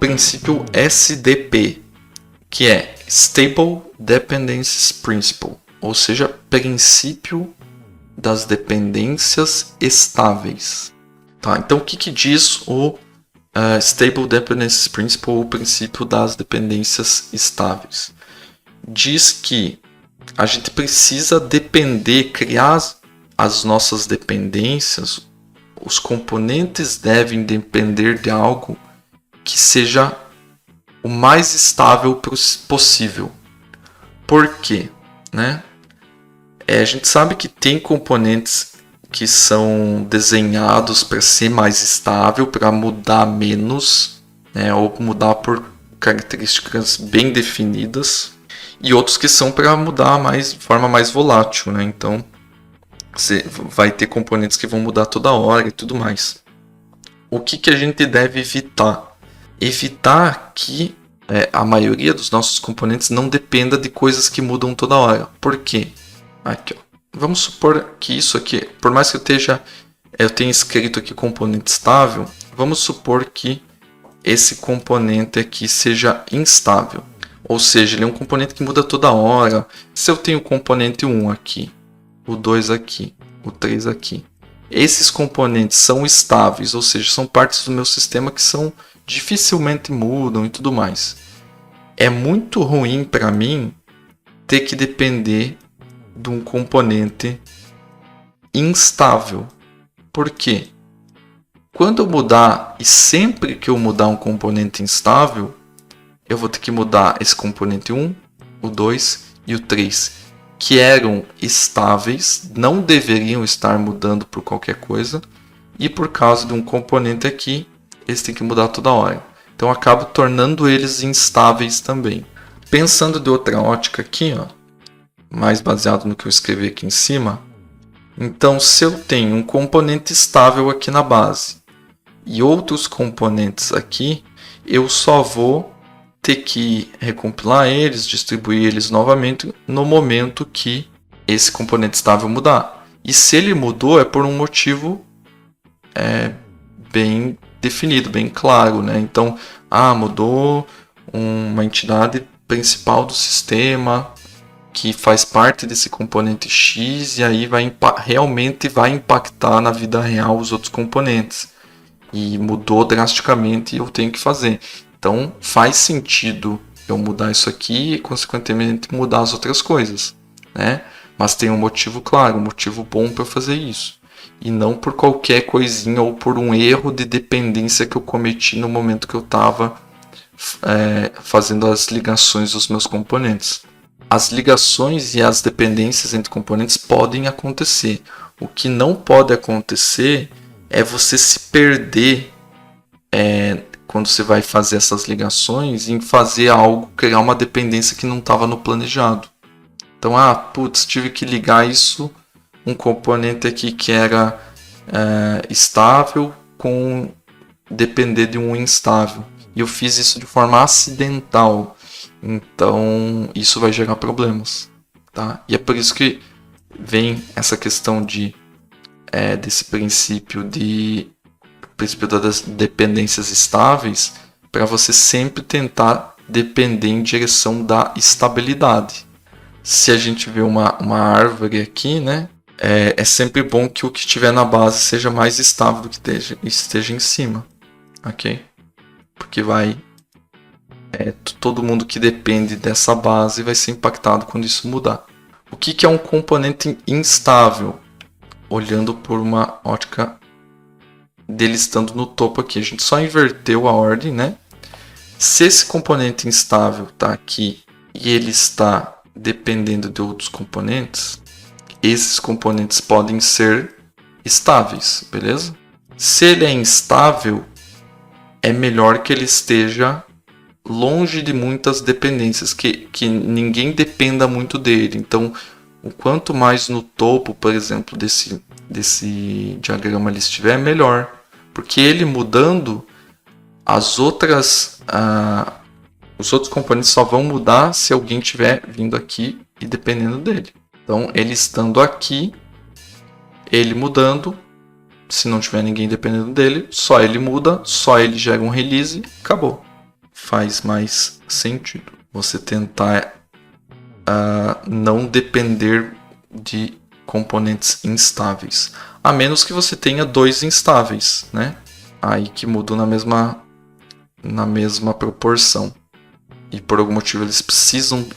princípio SDP, que é Stable Dependencies Principle, ou seja, princípio das dependências estáveis. Tá, então, o que diz o Stable Dependencies Principle, o princípio das dependências estáveis? Diz que a gente precisa depender, criar as nossas dependências, os componentes devem depender de algo que seja o mais estável possível. Por quê? Né? A gente sabe que tem componentes que são desenhados para ser mais estável, para mudar menos, né? Ou mudar por características bem definidas, e outros que são para mudar de forma mais volátil, né? Então, você vai ter componentes que vão mudar toda hora e tudo mais. O que a gente deve evitar? Evitar que a maioria dos nossos componentes não dependa de coisas que mudam toda hora. Por quê? Aqui, ó. Vamos supor que isso aqui, por mais que eu tenha escrito aqui componente estável, vamos supor que esse componente aqui seja instável. Ou seja, ele é um componente que muda toda hora. Se eu tenho o componente 1 aqui, o 2 aqui, o 3 aqui, esses componentes são estáveis, ou seja, são partes do meu sistema que dificilmente mudam e tudo mais. É muito ruim para mim ter que depender de um componente instável. Por quê? Quando eu mudar, e sempre que eu mudar um componente instável, eu vou ter que mudar esse componente 1, o 2 e o 3, que eram estáveis, não deveriam estar mudando por qualquer coisa, e por causa de um componente aqui, eles têm que mudar toda hora. Então eu acabo tornando eles instáveis também. Pensando de outra ótica aqui, ó, mais baseado no que eu escrevi aqui em cima, então se eu tenho um componente estável aqui na base e outros componentes aqui, eu só vou ter que recompilar eles, distribuir eles novamente no momento que esse componente estável mudar. E se ele mudou é por um motivo bem definido, bem claro, né? Então, mudou uma entidade principal do sistema que faz parte desse componente X, e aí realmente vai impactar na vida real os outros componentes. E mudou drasticamente e eu tenho que fazer. Então faz sentido eu mudar isso aqui e consequentemente mudar as outras coisas, né? Mas tem um motivo claro, um motivo bom para fazer isso. E não por qualquer coisinha ou por um erro de dependência que eu cometi no momento que eu estava fazendo as ligações dos meus componentes. As ligações e as dependências entre componentes podem acontecer. O que não pode acontecer é você se perder quando você vai fazer essas ligações em fazer algo, criar uma dependência que não estava no planejado. Então, tive que ligar isso, um componente aqui que era estável com depender de um instável. E eu fiz isso de forma acidental. Então, isso vai gerar problemas. Tá? E é por isso que vem essa questão desse princípio das dependências estáveis, para você sempre tentar depender em direção da estabilidade. Se a gente vê uma árvore aqui, né, é sempre bom que o que estiver na base seja mais estável do que esteja em cima, ok? Porque todo mundo que depende dessa base vai ser impactado quando isso mudar. O que é um componente instável? Olhando por uma ótica dele estando no topo aqui, a gente só inverteu a ordem, né? Se esse componente instável está aqui e ele está dependendo de outros componentes, esses componentes podem ser estáveis, beleza? Se ele é instável, é melhor que ele esteja longe de muitas dependências, que ninguém dependa muito dele. Então, o quanto mais no topo, por exemplo, desse diagrama ele estiver, melhor. Porque ele mudando, os outros componentes só vão mudar se alguém estiver vindo aqui e dependendo dele. Então, ele estando aqui, ele mudando, se não tiver ninguém dependendo dele, só ele muda, só ele gera um release, acabou. faz mais sentido. Você tentar não depender de componentes instáveis. A menos que você tenha dois instáveis, né? Aí que mudam na mesma proporção. E por algum motivo eles precisam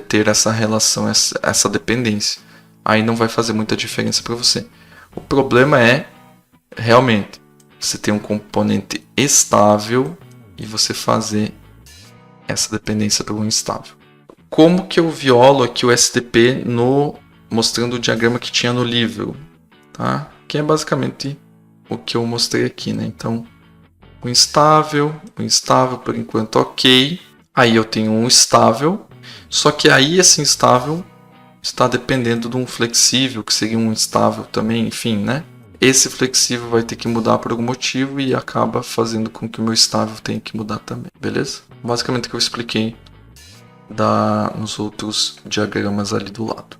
ter essa relação, essa dependência. Aí não vai fazer muita diferença para você. O problema é, realmente, você ter um componente estável e você fazer essa dependência pelo instável. Como que eu violo aqui o SDP mostrando o diagrama que tinha no livro? Tá? Que é basicamente o que eu mostrei aqui, né? Então, o instável por enquanto ok. Aí eu tenho um estável, só que aí esse instável está dependendo de um flexível, que seria um instável também, enfim, né? Esse flexível vai ter que mudar por algum motivo e acaba fazendo com que o meu estável tenha que mudar também, beleza? Basicamente o que eu expliquei nos outros diagramas ali do lado.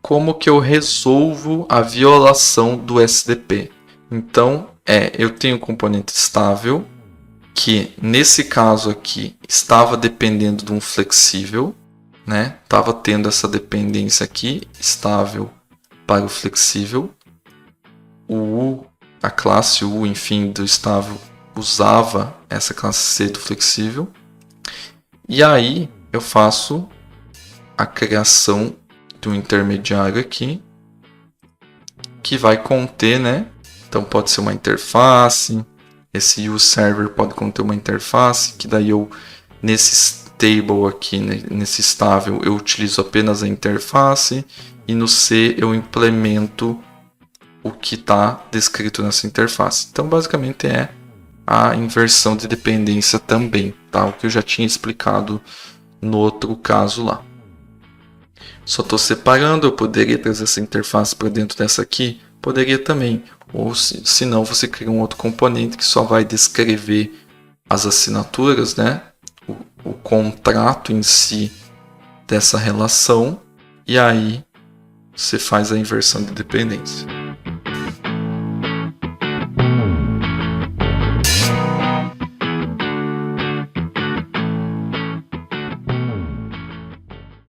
Como que eu resolvo a violação do SDP? Então, eu tenho um componente estável, que nesse caso aqui estava dependendo de um flexível, né? Estava tendo essa dependência aqui, estável para o flexível. A classe U, enfim, do estável usava essa classe C do flexível. E aí eu faço a criação de um intermediário aqui, que vai conter, né? Então pode ser uma interface. Esse uServer pode conter uma interface, que daí eu, nesse stable aqui, né, nesse estável, eu utilizo apenas a interface, e no C eu implemento o que está descrito nessa interface. Então basicamente é a inversão de dependência também, tá? O que eu já tinha explicado no outro caso lá. Só estou separando, eu poderia trazer essa interface para dentro dessa aqui? Poderia também. Ou se não, você cria um outro componente que só vai descrever as assinaturas, né? O contrato em si dessa relação. E aí você faz a inversão de dependência.